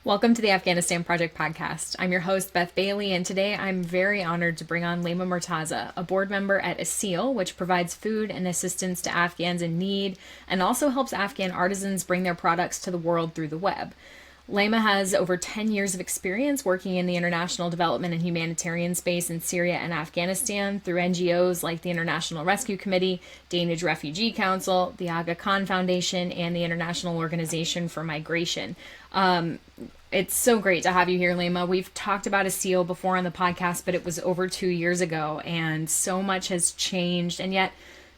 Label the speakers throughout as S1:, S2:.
S1: Welcome to the Afghanistan Project Podcast. I'm your host, Beth Bailey, and today I'm very honored to bring on Layma Murtaza, a board member at Aseel, which provides food and assistance to Afghans in need and also helps Afghan artisans bring their products to the world through the web. Layma has over 10 years of experience working in the international development and humanitarian space in Syria and Afghanistan through NGOs like the International Rescue Committee, Danish Refugee Council, the Aga Khan Foundation, and the International Organization for Migration. It's so great to have you here, Layma. We've talked about Aseel before on the podcast, but it was over 2 years ago, and so much has changed, and yet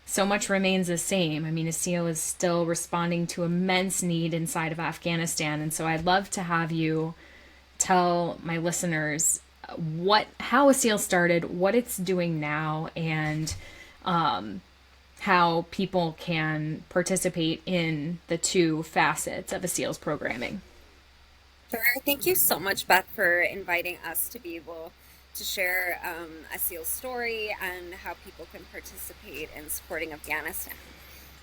S1: so much remains the same. I mean, Aseel is still responding to immense need inside of Afghanistan, and so I'd love to have you tell my listeners how Aseel started, what it's doing now, and how people can participate in the two facets of Aseel's programming.
S2: Sure. Thank you so much, Beth, for inviting us to be able to share Aseel's story and how people can participate in supporting Afghanistan.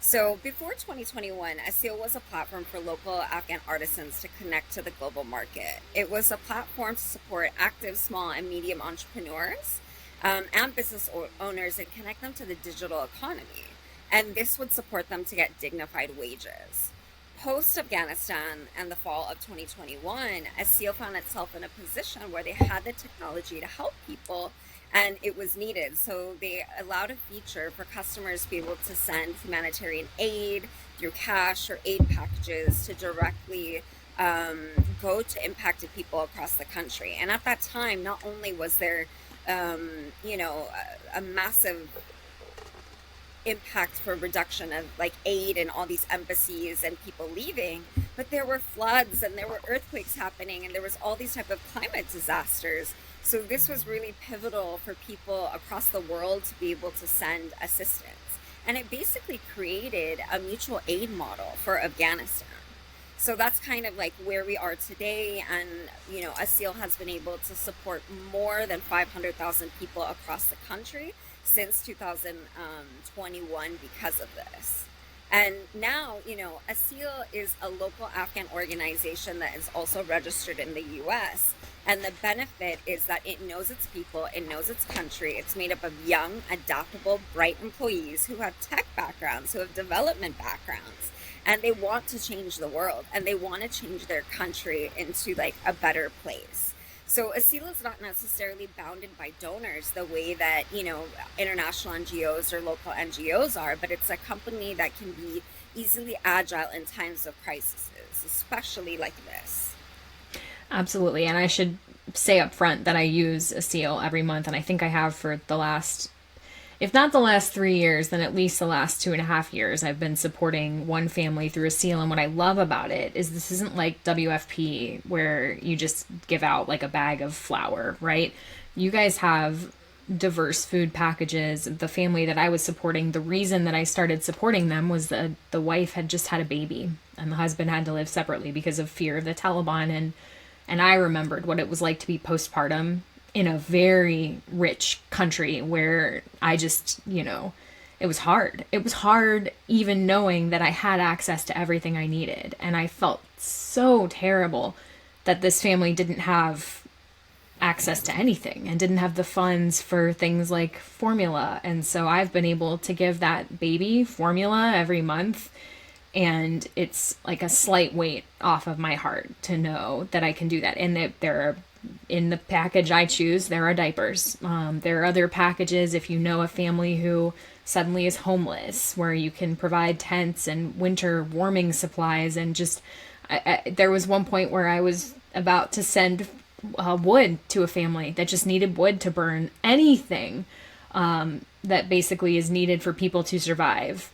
S2: So before 2021, Aseel was a platform for local Afghan artisans to connect to the global market. It was a platform to support active small and medium entrepreneurs and business owners and connect them to the digital economy. And this would support them to get dignified wages. Post-Afghanistan and the fall of 2021, Aseel found itself in a position where they had the technology to help people, and it was needed. So they allowed a feature for customers to be able to send humanitarian aid through cash or aid packages to directly go to impacted people across the country. And at that time, not only was there, a massive impact for reduction of like aid and all these embassies and people leaving, but there were floods and there were earthquakes happening and there was all these type of climate disasters. So this was really pivotal for people across the world to be able to send assistance. And it basically created a mutual aid model for Afghanistan. So that's kind of like where we are today. And, Aseel has been able to support more than 500,000 people across the country since 2021 because of this. And now, Aseel is a local Afghan organization that is also registered in the US. And the benefit is that it knows its people, it knows its country. It's made up of young, adaptable, bright employees who have tech backgrounds, who have development backgrounds. And they want to change the world and they want to change their country into like a better place. So Aseel is not necessarily bounded by donors the way that, international NGOs or local NGOs are, but it's a company that can be easily agile in times of crises, especially like this.
S1: Absolutely. And I should say up front that I use Aseel every month, and I think I have for the last, if not the last 3 years, then at least the last 2.5 years, I've been supporting one family through Aseel. And what I love about it is this isn't like WFP where you just give out like a bag of flour, right? You guys have diverse food packages. The family that I was supporting, the reason that I started supporting them was the wife had just had a baby and the husband had to live separately because of fear of the Taliban. And I remembered what it was like to be postpartum in a very rich country where I just, it was hard. It was hard even knowing that I had access to everything I needed. And I felt so terrible that this family didn't have access to anything and didn't have the funds for things like formula. And so I've been able to give that baby formula every month. And it's like a slight weight off of my heart to know that I can do that. And that there are, in the package I choose, there are diapers. There are other packages if you know a family who suddenly is homeless, where you can provide tents and winter warming supplies. And just, there was one point where I was about to send wood to a family that just needed wood to burn. Anything that basically is needed for people to survive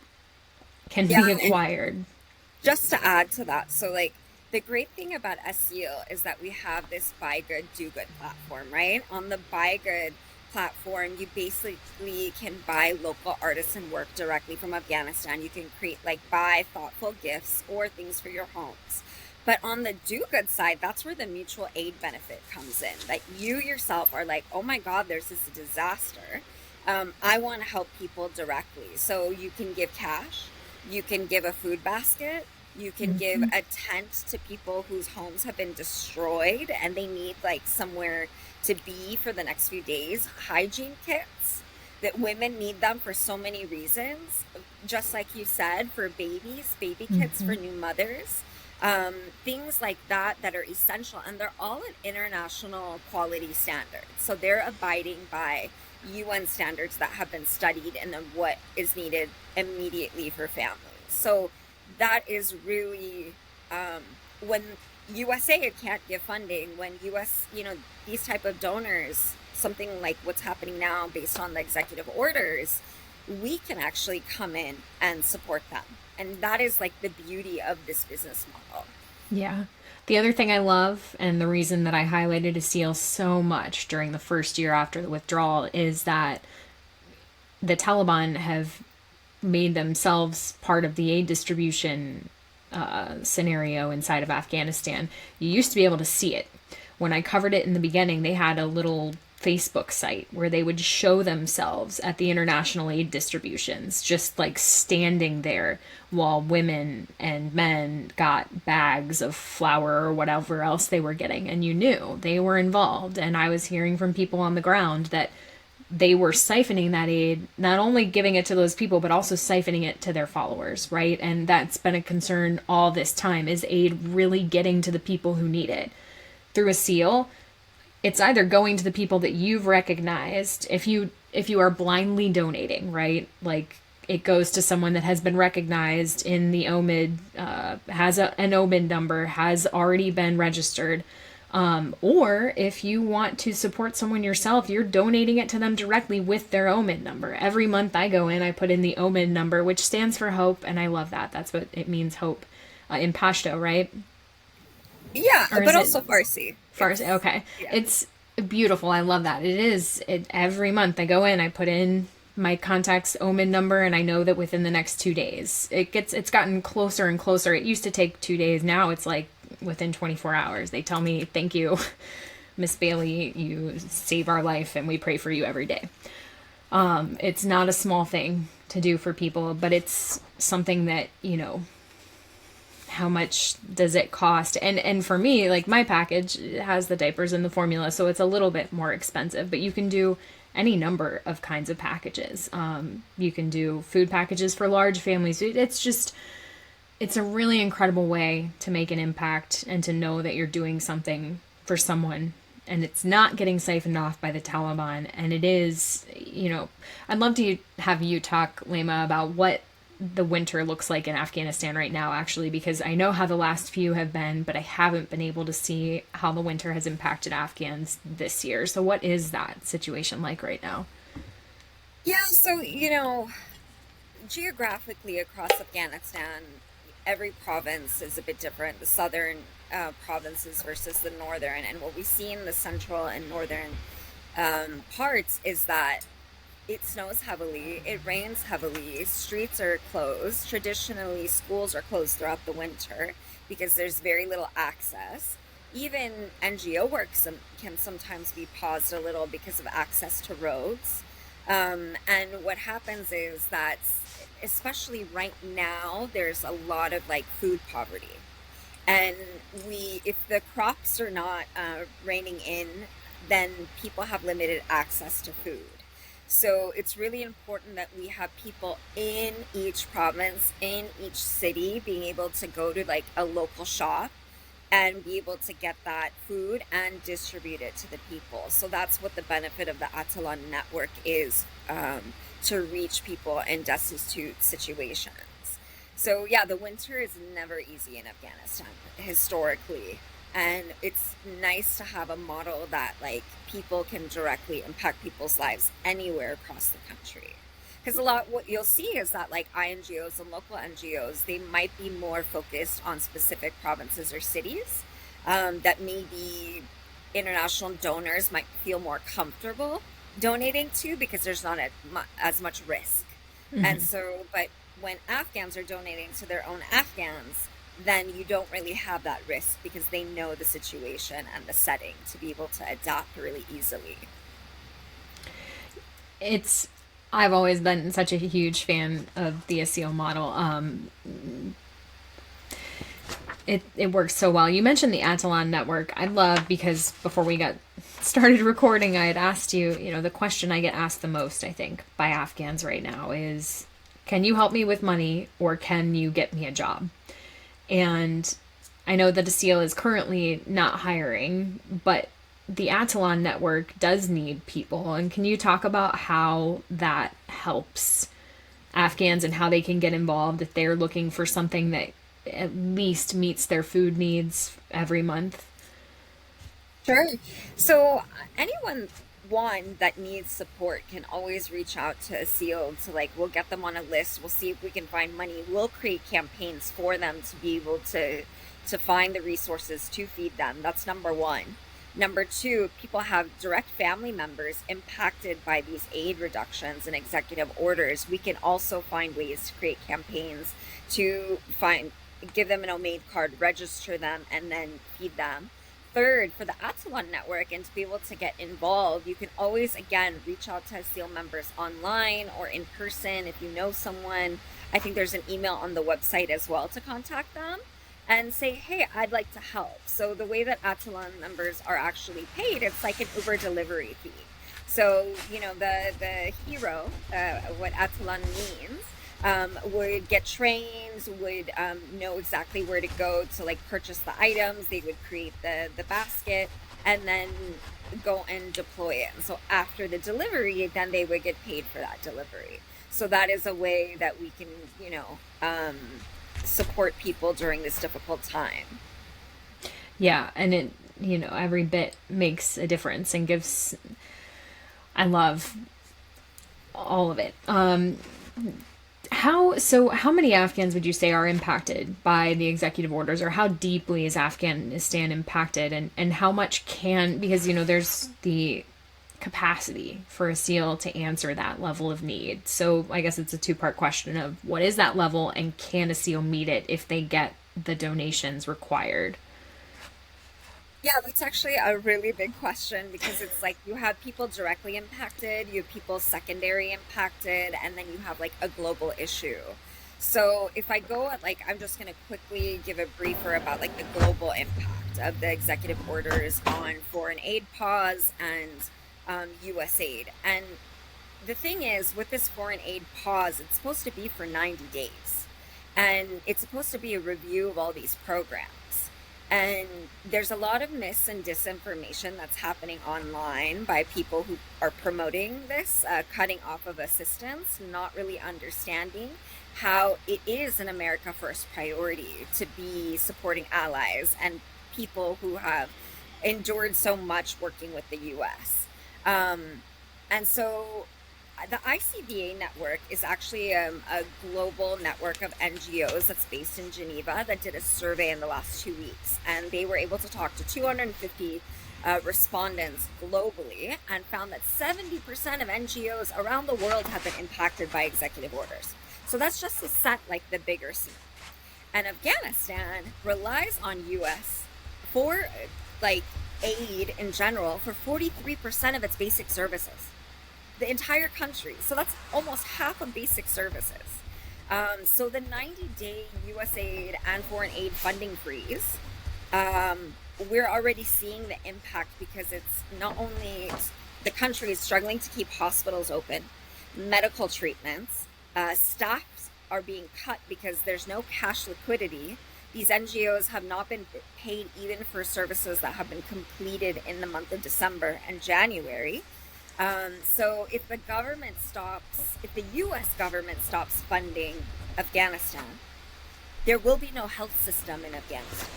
S1: can be acquired.
S2: Just to add to that, so like, the great thing about Aseel is that we have this buy good, do good platform, right? On the buy good platform, you basically can buy local artisan work directly from Afghanistan. You can buy thoughtful gifts or things for your homes. But on the do good side, that's where the mutual aid benefit comes in. That you yourself are like, oh my God, there's this disaster. I want to help people directly. So you can give cash, you can give a food basket, You can give a tent to people whose homes have been destroyed and they need like somewhere to be for the next few days. Hygiene kits, that women need them for so many reasons. Just like you said, for babies, baby kits for new mothers, things like that that are essential. And they're all at international quality standards. So they're abiding by UN standards that have been studied and then what is needed immediately for families. So that is really when USA can't give funding, when US, these type of donors, something like what's happening now based on the executive orders, we can actually come in and support them. And that is like the beauty of this business model.
S1: Yeah. The other thing I love, and the reason that I highlighted Aseel so much during the first year after the withdrawal, is that the Taliban have made themselves part of the aid distribution scenario inside of Afghanistan. You used to be able to see it. When I covered it in the beginning, they had a little Facebook site where they would show themselves at the international aid distributions, just like standing there while women and men got bags of flour or whatever else they were getting. And you knew they were involved. And I was hearing from people on the ground that they were siphoning that aid, not only giving it to those people, but also siphoning it to their followers, right? And that's been a concern all this time. Is aid really getting to the people who need it? Through Aseel, it's either going to the people that you've recognized. If you are blindly donating, right? Like it goes to someone that has been recognized in the OMID, has an OMID number, has already been registered. Or if you want to support someone yourself, you're donating it to them directly with their OMID number. Every month I go in, I put in the OMID number, which stands for hope, and I love that. That's what it means, hope, in Pashto, right?
S2: Yeah, but also Farsi.
S1: Farsi, okay. Yeah. It's beautiful. I love that. Every month I go in, I put in my contact's OMID number, and I know that within the next 2 days, it's gotten closer and closer. It used to take 2 days. Now it's like within 24 hours. They tell me, thank you, Miss Bailey, you save our life and we pray for you every day. It's not a small thing to do for people, but it's something that, how much does it cost? And for me, like my package has the diapers and the formula, so it's a little bit more expensive, but you can do any number of kinds of packages. You can do food packages for large families. It's a really incredible way to make an impact and to know that you're doing something for someone and it's not getting siphoned off by the Taliban. And it is, I'd love to have you talk, Layma, about what the winter looks like in Afghanistan right now, actually, because I know how the last few have been, but I haven't been able to see how the winter has impacted Afghans this year. So what is that situation like right now?
S2: Yeah, so, geographically across Afghanistan, every province is a bit different. The southern provinces versus the northern. And what we see in the central and northern parts is that it snows heavily, it rains heavily, streets are closed. Traditionally, schools are closed throughout the winter because there's very little access. Even NGO work can sometimes be paused a little because of access to roads. And what happens is that, especially right now, there's a lot of food poverty. And if the crops are not raining in, then people have limited access to food. So it's really important that we have people in each province, in each city, being able to go to a local shop and be able to get that food and distribute it to the people. So that's what the benefit of the Atalan network is, to reach people in destitute situations. So yeah, the winter is never easy in Afghanistan, historically. And it's nice to have a model that people can directly impact people's lives anywhere across the country. Because what you'll see is that INGOs and local NGOs, they might be more focused on specific provinces or cities that maybe international donors might feel more comfortable donating to because there's not as much risk. Mm-hmm. And so, but when Afghans are donating to their own Afghans, then you don't really have that risk because they know the situation and the setting to be able to adapt really easily.
S1: I've always been such a huge fan of the Aseel model. It works so well. You mentioned the Atelon network. I love, because before we got started recording, I had asked you, the question I get asked the most, I think, by Afghans right now is, can you help me with money, or can you get me a job? And I know that Aseel is currently not hiring, but the Atelon network does need people. And can you talk about how that helps Afghans and how they can get involved if they're looking for something that at least meets their food needs every month?
S2: Sure. So anyone one that needs support can always reach out to Aseel to like, we'll get them on a list. We'll see if we can find money. We'll create campaigns for them to be able to find the resources to feed them. That's number one. Number two, people have direct family members impacted by these aid reductions and executive orders. We can also find ways to create campaigns to give them an OMAID card, register them, and then feed them. Third, for the Atelon network and to be able to get involved, you can always, again, reach out to Aseel members online or in person if you know someone. I think there's an email on the website as well to contact them and say, hey, I'd like to help. So the way that Atelon members are actually paid, it's like an Uber delivery fee. So, the hero, what Atelon means, would get trained, would know exactly where to go to like purchase the items. They would create the basket and then go and deploy it. And so after the delivery, then they would get paid for that delivery. So that is a way that we can, support people during this difficult time.
S1: Yeah, and it, every bit makes a difference and I love all of it. How many Afghans would you say are impacted by the executive orders, or how deeply is Afghanistan impacted, and how much because there's the capacity for Aseel to answer that level of need. So I guess it's a two-part question of what is that level, and can Aseel meet it if they get the donations required?
S2: Yeah, that's actually a really big question, because it's like you have people directly impacted, you have people secondary impacted, and then you have like a global issue. So if I go at I'm just going to quickly give a briefer about like the global impact of the executive orders on foreign aid pause and U.S. aid. And the thing is, with this foreign aid pause, it's supposed to be for 90 days. And it's supposed to be a review of all these programs. And there's a lot of mis and disinformation that's happening online by people who are promoting this, cutting off of assistance, not really understanding how it is an America First priority to be supporting allies and people who have endured so much working with the U.S. And so the ICVA network is actually a global network of NGOs that's based in Geneva that did a survey in the last 2 weeks. And they were able to talk to 250 respondents globally and found that 70% of NGOs around the world have been impacted by executive orders. So that's just to set the bigger scene. And Afghanistan relies on U.S. for aid in general for 43% of its basic services. The entire country. So that's almost half of basic services. So the 90-day USAID and foreign aid funding freeze, we're already seeing the impact, because it's not only the country is struggling to keep hospitals open, medical treatments, staff are being cut because there's no cash liquidity. These NGOs have not been paid even for services that have been completed in the month of December and January. So if the U.S. government stops funding Afghanistan, there will be no health system in Afghanistan.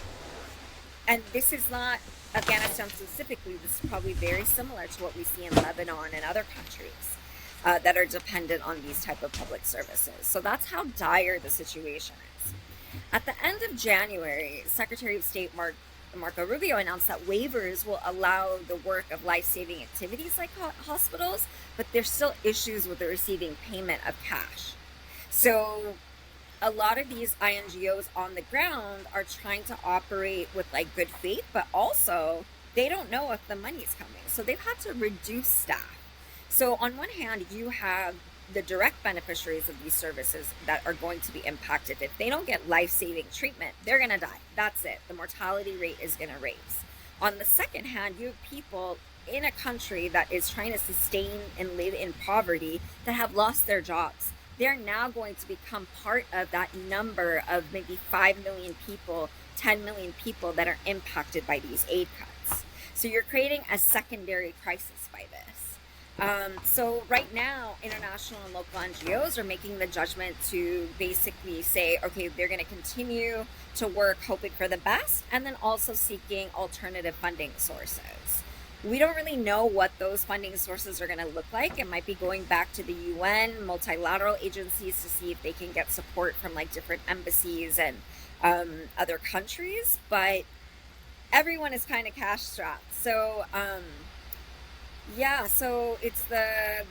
S2: And this is not Afghanistan specifically. This is probably very similar to what we see in Lebanon and other countries that are dependent on these type of public services. So that's how dire the situation is. At the end of January, Secretary of State Marco Rubio announced that waivers will allow the work of life-saving activities like hospitals, but there's still issues with the receiving payment of cash. So a lot of these INGOs on the ground are trying to operate with good faith, but also they don't know if the money's coming. So they've had to reduce staff. So on one hand, you have the direct beneficiaries of these services that are going to be impacted. If they don't get life-saving treatment, they're going to die. That's it. The mortality rate is going to raise. On the second hand, you have people in a country that is trying to sustain and live in poverty that have lost their jobs. They're now going to become part of that number of maybe 5 million people, 10 million people that are impacted by these aid cuts. So you're creating a secondary crisis by this. So right now, international and local NGOs are making the judgment to basically say, okay, they're going to continue to work hoping for the best, and then also seeking alternative funding sources. We don't really know what those funding sources are going to look like. It might be going back to the UN, multilateral agencies to see if they can get support from like different embassies and other countries, but everyone is kind of cash strapped. So, so it's the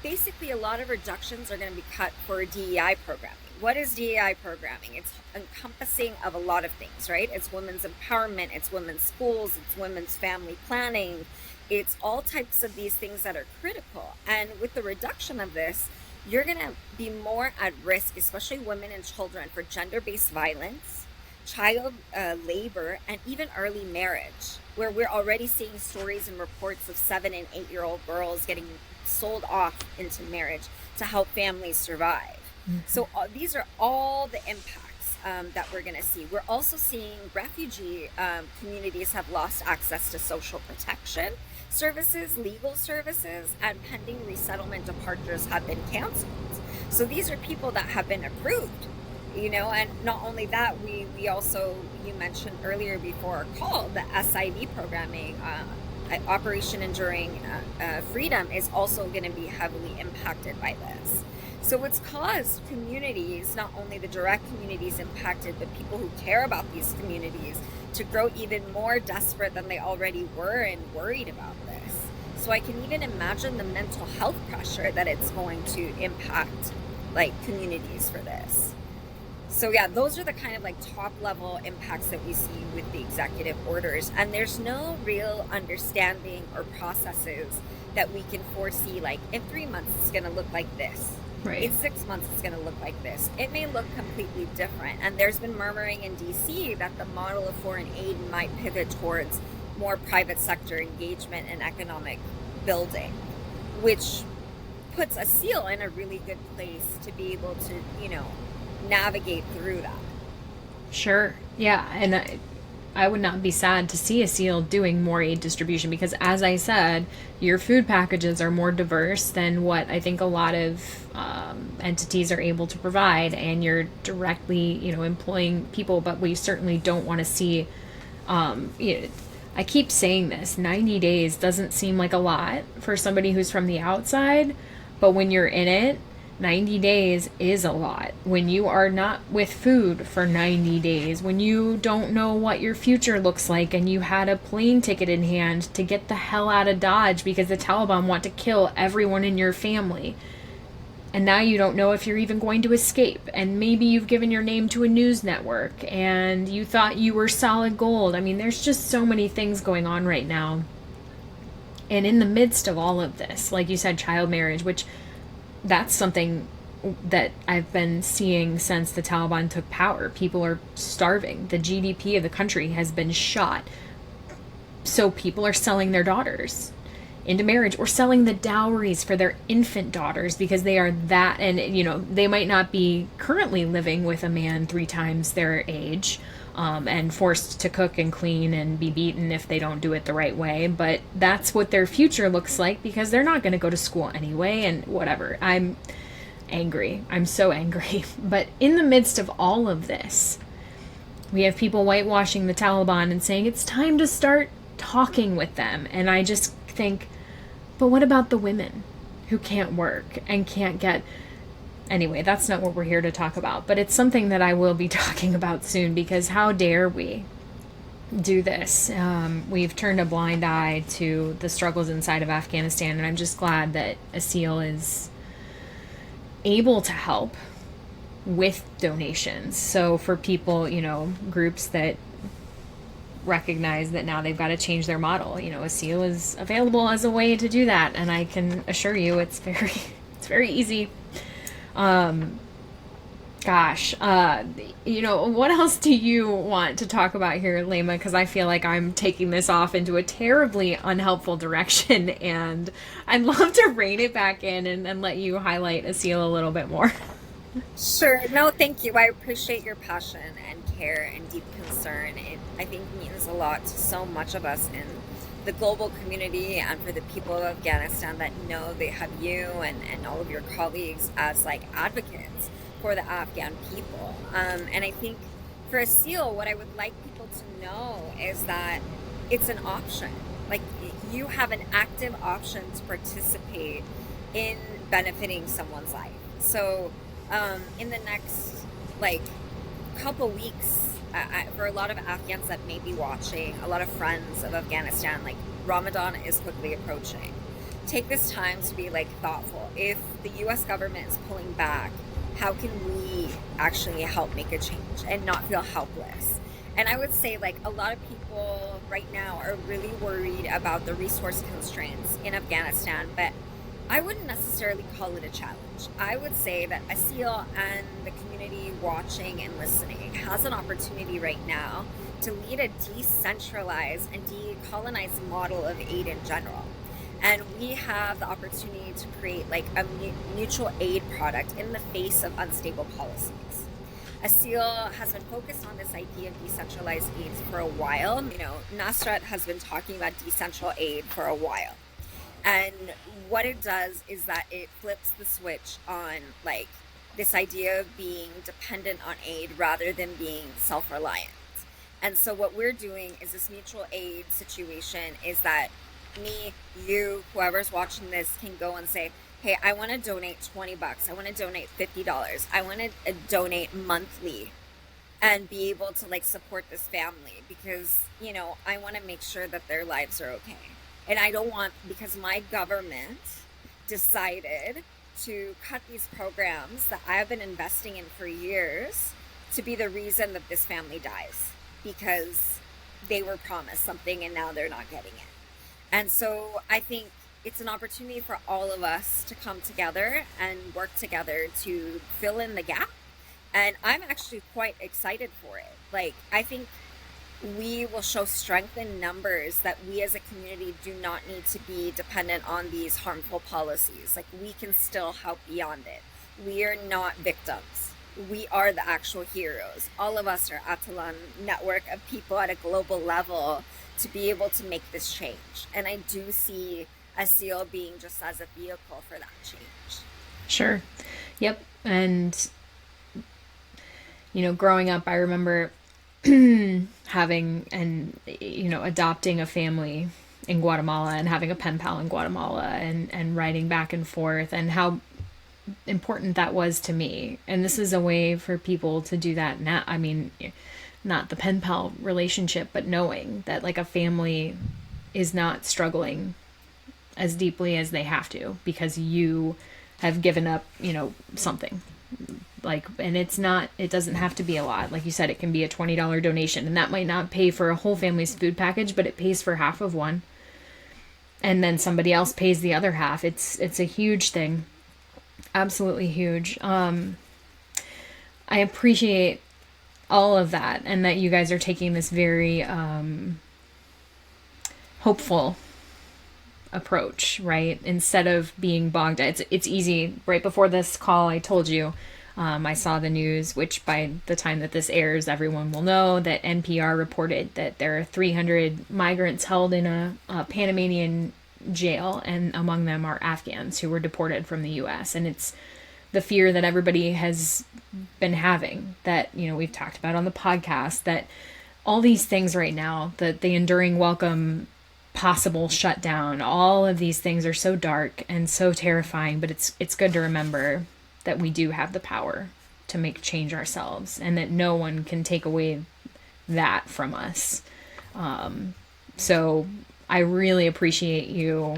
S2: basically a lot of reductions are going to be cut for DEI programming. What is DEI programming? It's encompassing of a lot of things, right? It's women's empowerment, it's women's schools, it's women's family planning. It's all types of these things that are critical. And with the reduction of this, you're going to be more at risk, especially women and children, for gender-based violence, child labor, and even early marriage, where we're already seeing stories and reports of 7 and 8-year-old girls getting sold off into marriage to help families survive. Mm-hmm. So these are all the impacts that we're going to see. We're also seeing refugee communities have lost access to social protection services, legal services, and pending resettlement departures have been canceled. So these are people that have been approved, and not only that, we also, you mentioned earlier before our call, the SIV programming, Operation Enduring Freedom, is also going to be heavily impacted by this. So it's caused communities, not only the direct communities impacted, but people who care about these communities, to grow even more desperate than they already were and worried about this. So I can even imagine the mental health pressure that it's going to impact communities for this. So yeah, those are the kind of top level impacts that we see with the executive orders. And there's no real understanding or processes that we can foresee, in 3 months it's going to look like this.
S1: Right.
S2: In 6 months it's going to look like this. It may look completely different. And there's been murmuring in DC that the model of foreign aid might pivot towards more private sector engagement and economic building, which puts Aseel in a really good place to be able to, navigate through that.
S1: Sure. Yeah. And I would not be sad to see Aseel doing more aid distribution, because as I said, your food packages are more diverse than what I think a lot of entities are able to provide, and you're directly, employing people. But we certainly don't want to see, I keep saying this, 90 days doesn't seem like a lot for somebody who's from the outside, but when you're in it, 90 days is a lot. When you are not with food for 90 days, when you don't know what your future looks like, and you had a plane ticket in hand to get the hell out of Dodge because the Taliban want to kill everyone in your family, and now you don't know if you're even going to escape, and maybe you've given your name to a news network and you thought you were solid gold. I mean, there's just so many things going on right now. And in the midst of all of this, like you said, child marriage, which that's something that I've been seeing since the Taliban took power. People are starving. The GDP of the country has been shot. So people are selling their daughters into marriage, or selling the dowries for their infant daughters because they are that, and they might not be currently living with a man 3 times their age, and forced to cook and clean and be beaten if they don't do it the right way. But that's what their future looks like, because they're not going to go to school anyway, and whatever. I'm angry. I'm so angry. But in the midst of all of this, we have people whitewashing the Taliban and saying it's time to start talking with them. And I just think, but what about the women who can't work and can't get... Anyway, that's not what we're here to talk about, but it's something that I will be talking about soon, because how dare we do this? We've turned a blind eye to the struggles inside of Afghanistan, and I'm just glad that Aseel is able to help with donations. So for people, groups that recognize that now they've got to change their model, Aseel is available as a way to do that, and I can assure you it's very... It's very easy. Gosh, what else do you want to talk about here, Layma? Because I feel like I'm taking this off into a terribly unhelpful direction, and I'd love to rein it back in and let you highlight Aseel a little bit more.
S2: Sure. No, thank you. I appreciate your passion and care and deep concern. It, I think, means a lot to so much of us in the global community and for the people of Afghanistan that know they have you and all of your colleagues as like advocates for the Afghan people. And I think for Aseel, what I would like people to know is that it's an option. Like, you have an active option to participate in benefiting someone's life. So in the next like couple weeks, for a lot of Afghans that may be watching, a lot of friends of Afghanistan, like Ramadan is quickly approaching. Take this time to be like thoughtful. If the US government is pulling back, how can we actually help make a change and not feel helpless? And I would say like a lot of people right now are really worried about the resource constraints in Afghanistan, but I wouldn't necessarily call it a challenge. I would say that Aseel and the community watching and listening has an opportunity right now to lead a decentralized and decolonized model of aid in general. And we have the opportunity to create like a mutual aid product in the face of unstable policies. Aseel has been focused on this idea of decentralized aid for a while. Nasrat has been talking about decentral aid for a while. And what it does is that it flips the switch on like this idea of being dependent on aid rather than being self-reliant. And so what we're doing is this mutual aid situation is that me, you, whoever's watching this can go and say, hey, I want to donate $20. I want to donate $50. I want to donate monthly and be able to like support this family because, I want to make sure that their lives are okay. And I don't want, because my government decided to cut these programs that I've been investing in for years to be the reason that this family dies because they were promised something and now they're not getting it. And so I think it's an opportunity for all of us to come together and work together to fill in the gap. And I'm actually quite excited for it. Like, I think we will show strength in numbers that we as a community do not need to be dependent on these harmful policies. Like, we can still help beyond it. We are not victims. We are the actual heroes. All of us are Atalan network of people at a global level to be able to make this change. And I do see Aseel being just as a vehicle for that change.
S1: Sure. Yep. And, growing up, I remember having and adopting a family in Guatemala and having a pen pal in Guatemala and writing back and forth and how important that was to me. And this is a way for people to do that now. I mean, not the pen pal relationship, but knowing that like a family is not struggling as deeply as they have to because you have given up, something. Like, and it doesn't have to be a lot. Like you said, it can be a $20 donation and that might not pay for a whole family's food package, but it pays for half of one. And then somebody else pays the other half. It's a huge thing. Absolutely huge. I appreciate all of that and that you guys are taking this very hopeful approach, right? Instead of being bogged down. It's easy. Right before this call, I told you, I saw the news, which by the time that this airs, everyone will know that NPR reported that there are 300 migrants held in a Panamanian jail, and among them are Afghans who were deported from the U.S. And it's the fear that everybody has been having that, we've talked about on the podcast, that all these things right now, that the enduring welcome, possible shutdown, all of these things are so dark and so terrifying, but it's good to remember that we do have the power to make change ourselves and that no one can take away that from us. So I really appreciate you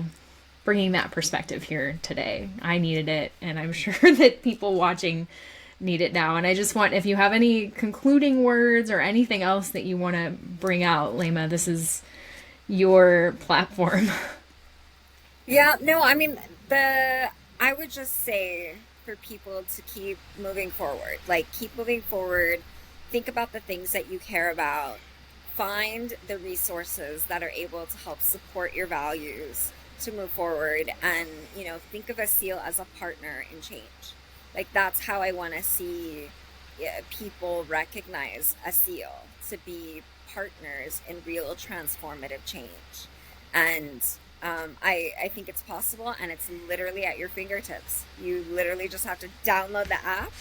S1: bringing that perspective here today. I needed it, and I'm sure that people watching need it now. And I just want, if you have any concluding words or anything else that you want to bring out, Layma, this is your platform.
S2: Yeah, no, I mean, I would just say for people to keep moving forward, like keep moving forward, think about the things that you care about, find the resources that are able to help support your values to move forward, and, think of Aseel as a partner in change. Like, that's how I want to see, yeah, people recognize Aseel to be partners in real transformative change. And I think it's possible, and it's literally at your fingertips. You literally just have to download the app,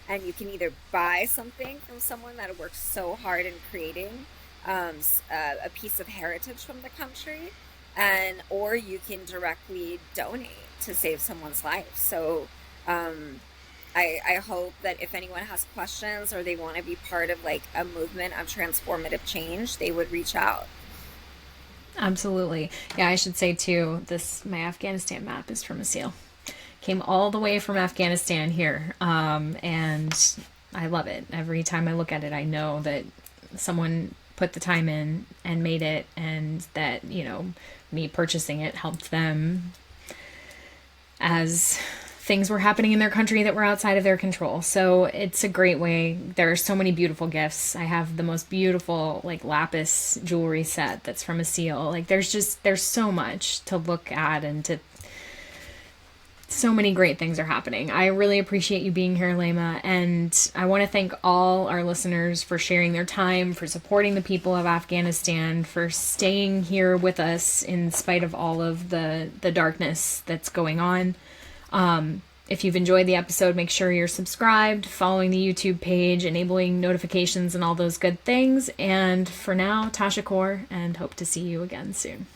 S2: and you can either buy something from someone that works so hard in creating a piece of heritage from the country, and or you can directly donate to save someone's life. So I hope that if anyone has questions or they want to be part of like a movement of transformative change, they would reach out.
S1: Absolutely. Yeah, I should say too, my Afghanistan map is from Aseel. Came all the way from Afghanistan here. And I love it. Every time I look at it, I know that someone put the time in and made it, and that, me purchasing it helped them as things were happening in their country that were outside of their control. So it's a great way. There are so many beautiful gifts. I have the most beautiful like lapis jewelry set that's from Aseel. Like there's so much to look at, and so many great things are happening. I really appreciate you being here, Layma, and I want to thank all our listeners for sharing their time, for supporting the people of Afghanistan, for staying here with us in spite of all of the darkness that's going on. If you've enjoyed the episode, make sure you're subscribed, following the YouTube page, enabling notifications, and all those good things. And for now, Tasha Kaur, and hope to see you again soon.